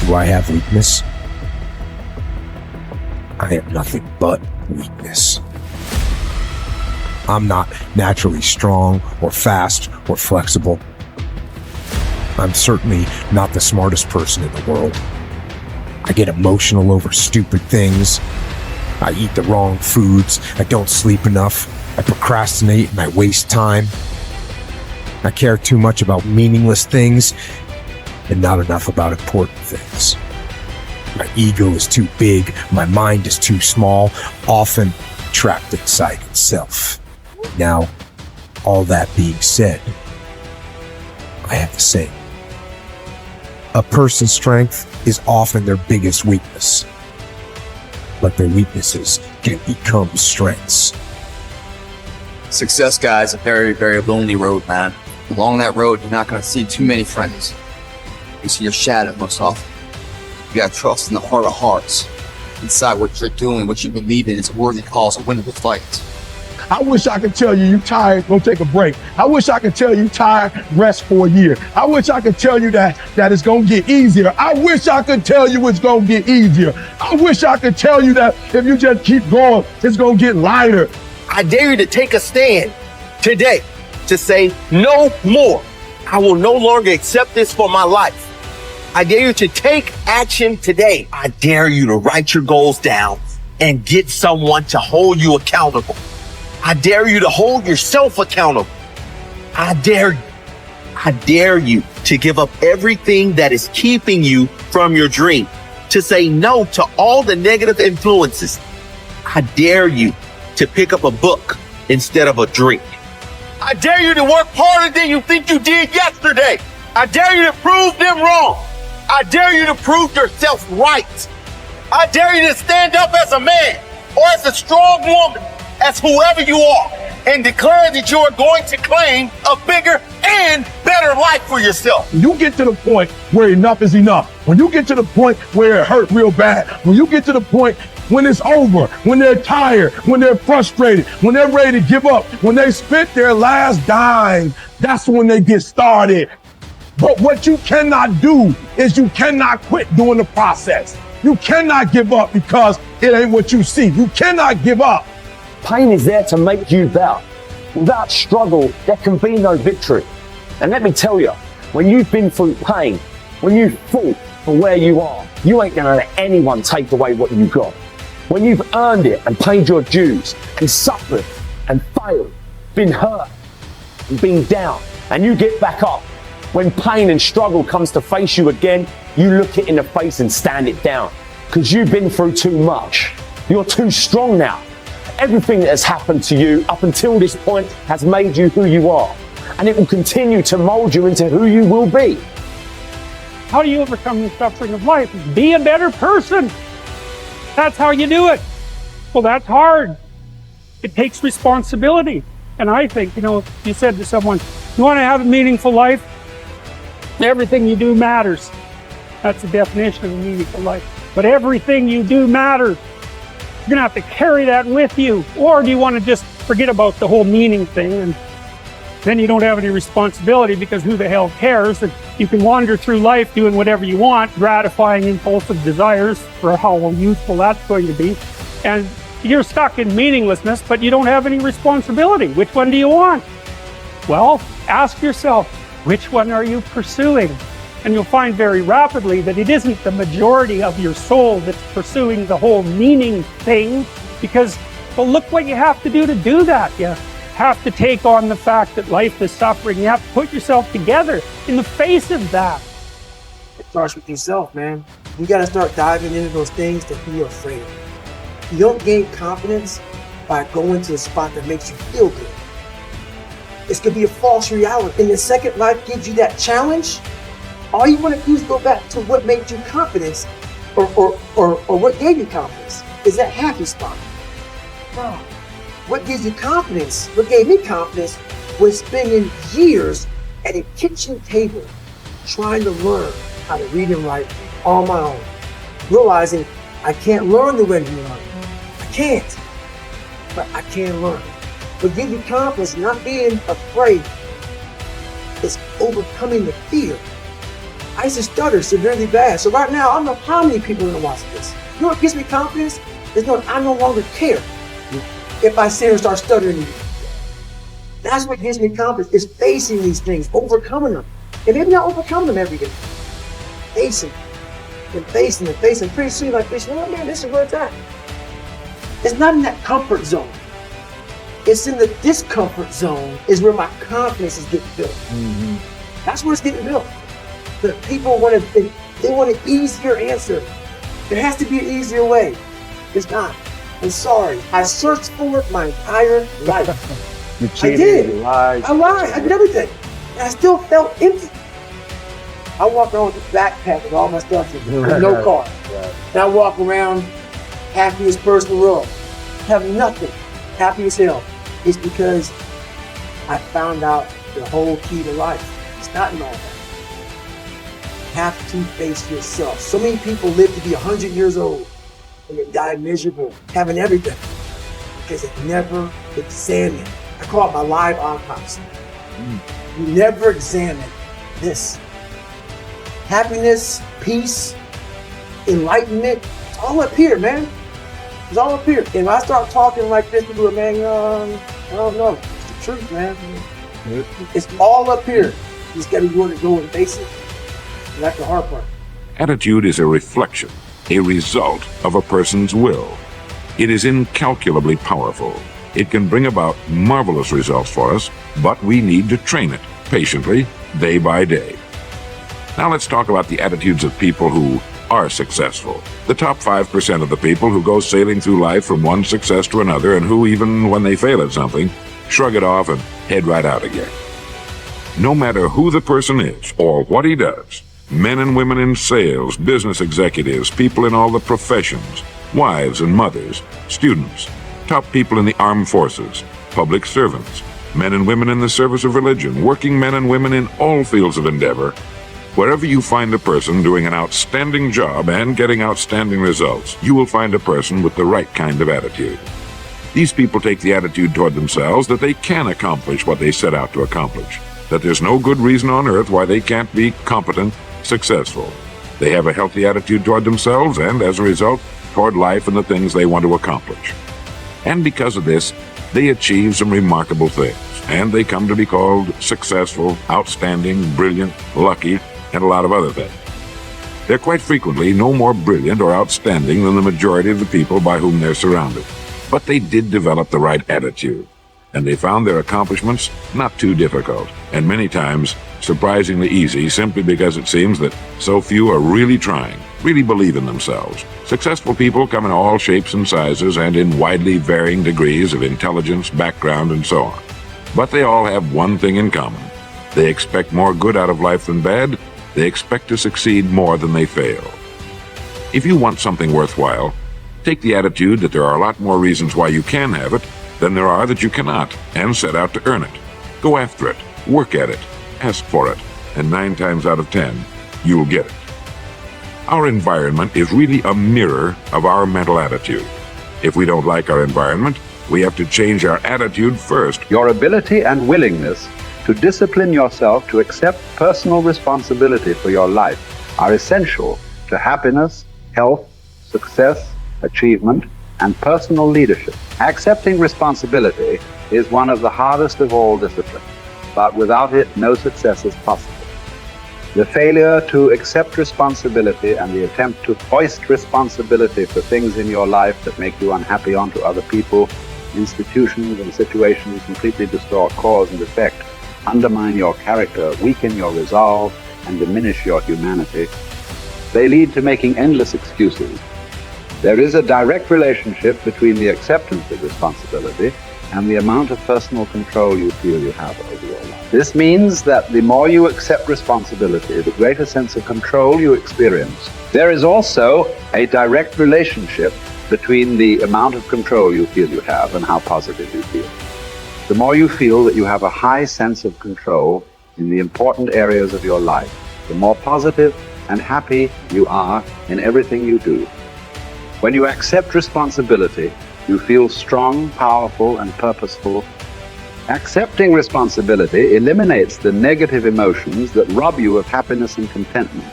Do I have weakness? I am nothing but weakness. I'm not naturally strong or fast or flexible. I'm certainly not the smartest person in the world. I get emotional over stupid things. I eat the wrong foods. I don't sleep enough. I procrastinate and I waste time. I care too much about meaningless things and not enough about important things. My ego is too big. My mind is too small, often trapped inside itself. Now, all that being said, I have to say, a person's strength is often their biggest weakness, but their weaknesses can become strengths. Success, guys, a very, very lonely road, man. Along that road, you're not going to see too many friends. You see your shadow most often. You got to trust in the heart of hearts. Inside what you're doing, what you believe in, is a worthy cause, a winnable fight. I wish I could tell you you tired, go take a break. I wish I could tell you tired, rest for a year. I wish I could tell you that it's gonna get easier. I wish I could tell you it's gonna get easier. I wish I could tell you that if you just keep going, it's gonna get lighter. I dare you to take a stand today to say no more. I will no longer accept this for my life. I dare you to take action today. I dare you to write your goals down and get someone to hold you accountable. I dare you to hold yourself accountable. I dare you to give up everything that is keeping you from your dream, to say no to all the negative influences. I dare you to pick up a book instead of a drink. I dare you to work harder than you think you did yesterday. I dare you to prove them wrong. I dare you to prove yourself right. I dare you to stand up as a man or as a strong woman, as whoever you are, and declare that you are going to claim a bigger and better life for yourself. When you get to the point where enough is enough, when you get to the point where it hurt real bad, when you get to the point when it's over, when they're tired, when they're frustrated, when they're ready to give up, when they spent their last dime, that's when they get started. But what you cannot do is you cannot quit during the process. You cannot give up because it ain't what you see. You cannot give up. Pain is there to make you better. Without struggle, there can be no victory. And let me tell you, when you've been through pain, when you've fought for where you are, you ain't gonna let anyone take away what you got. When you've earned it and paid your dues and suffered and failed, been hurt and been down, and you get back up, when pain and struggle comes to face you again, you look it in the face and stand it down. Because you've been through too much. You're too strong now. Everything that has happened to you up until this point has made you who you are. And it will continue to mold you into who you will be. How do you overcome the suffering of life? Be a better person. That's how you do it. Well, that's hard. It takes responsibility. And I think, if you said to someone, you want to have a meaningful life? Everything you do matters. That's the definition of a meaningful life. But everything you do matters. You're gonna have to carry that with you. Or do you want to just forget about the whole meaning thing and then you don't have any responsibility because who the hell cares? And you can wander through life doing whatever you want, gratifying impulsive desires for how useful that's going to be. And you're stuck in meaninglessness, but you don't have any responsibility. Which one do you want? Well, ask yourself, which one are you pursuing? And you'll find very rapidly that it isn't the majority of your soul that's pursuing the whole meaning thing, because, well, look what you have to do that. You have to take on the fact that life is suffering. You have to put yourself together in the face of that. It starts with yourself, man. You got to start diving into those things that you're afraid of. You don't gain confidence by going to a spot that makes you feel good. It's going to be a false reality. And the second life gives you that challenge, all you want to do is go back to what made you confidence or what gave you confidence. Is that happy spot? No. What gives you confidence, what gave me confidence, was spending years at a kitchen table trying to learn how to read and write on my own. Realizing I can't learn the way you learn. I can't, but I can learn. What gives you confidence, not being afraid, is overcoming the fear I used to stutter severely bad. So right now, I don't know how many people are gonna watch this. You know what gives me confidence? Is knowing I no longer care if I sit here and start stuttering. That's what gives me confidence, is facing these things, overcoming them. And maybe not overcoming them every day. Facing and facing and facing. Pretty soon, like, you know what, man, this is where it's at. It's not in that comfort zone. It's in the discomfort zone is where my confidence is getting built. That's where it's getting built. The people want an easier answer. There has to be an easier way. It's not. I'm sorry. I searched for it my entire life. You I cheated, did. you lied. I lied. I did everything. And I still felt empty. I walk around with a backpack with all my stuff in it, with no car. And I walk around happiest person in the world. Have nothing. Happy as hell. It's because I found out the whole key to life. It's not in all that. You have to face yourself. So many people live to be 100 years old and they die miserable, having everything, because they never examined. I call it my live autopsy. You never examine this. Happiness, peace, enlightenment, it's all up here, man. It's all up here. And if I start talking like this, people are, man, I don't know. It's the truth, man. It's all up here. You just got to be willing to go and face it. And that's the hard part. Attitude is a reflection, a result of a person's will. It is incalculably powerful. It can bring about marvelous results for us, but we need to train it patiently, day by day. Now let's talk about the attitudes of people who are successful. The top 5% of the people who go sailing through life from one success to another, and who, even when they fail at something, shrug it off and head right out again. No matter who the person is or what he does, men and women in sales, business executives, people in all the professions, wives and mothers, students, top people in the armed forces, public servants, men and women in the service of religion, working men and women in all fields of endeavor, wherever you find a person doing an outstanding job and getting outstanding results, you will find a person with the right kind of attitude. These people take the attitude toward themselves that they can accomplish what they set out to accomplish, that there's no good reason on earth why they can't be competent, successful. They have a healthy attitude toward themselves and, as a result, toward life and the things they want to accomplish. And because of this, they achieve some remarkable things, and they come to be called successful, outstanding, brilliant, lucky, and a lot of other things. They're quite frequently no more brilliant or outstanding than the majority of the people by whom they're surrounded. But they did develop the right attitude, and they found their accomplishments not too difficult, and many times surprisingly easy, simply because it seems that so few are really trying, really believe in themselves. Successful people come in all shapes and sizes and in widely varying degrees of intelligence, background, and so on. But they all have one thing in common. They expect more good out of life than bad. They expect to succeed more than they fail. If you want something worthwhile, take the attitude that there are a lot more reasons why you can have it than there are that you cannot, and set out to earn it. Go after it, work at it, ask for it, and 9 times out of 10, you'll get it. Our environment is really a mirror of our mental attitude. If we don't like our environment, we have to change our attitude first. Your ability and willingness to discipline yourself to accept personal responsibility for your life are essential to happiness, health, success, achievement, and personal leadership. Accepting responsibility is one of the hardest of all disciplines, but without it, no success is possible. The failure to accept responsibility and the attempt to foist responsibility for things in your life that make you unhappy onto other people, institutions, and situations completely distort cause and effect, undermine your character, weaken your resolve, and diminish your humanity. They lead to making endless excuses. There is a direct relationship between the acceptance of responsibility and the amount of personal control you feel you have over your life. This means that the more you accept responsibility, the greater sense of control you experience. There is also a direct relationship between the amount of control you feel you have and how positive you feel. The more you feel that you have a high sense of control in the important areas of your life, the more positive and happy you are in everything you do. When you accept responsibility, you feel strong, powerful, and purposeful. Accepting responsibility eliminates the negative emotions that rob you of happiness and contentment.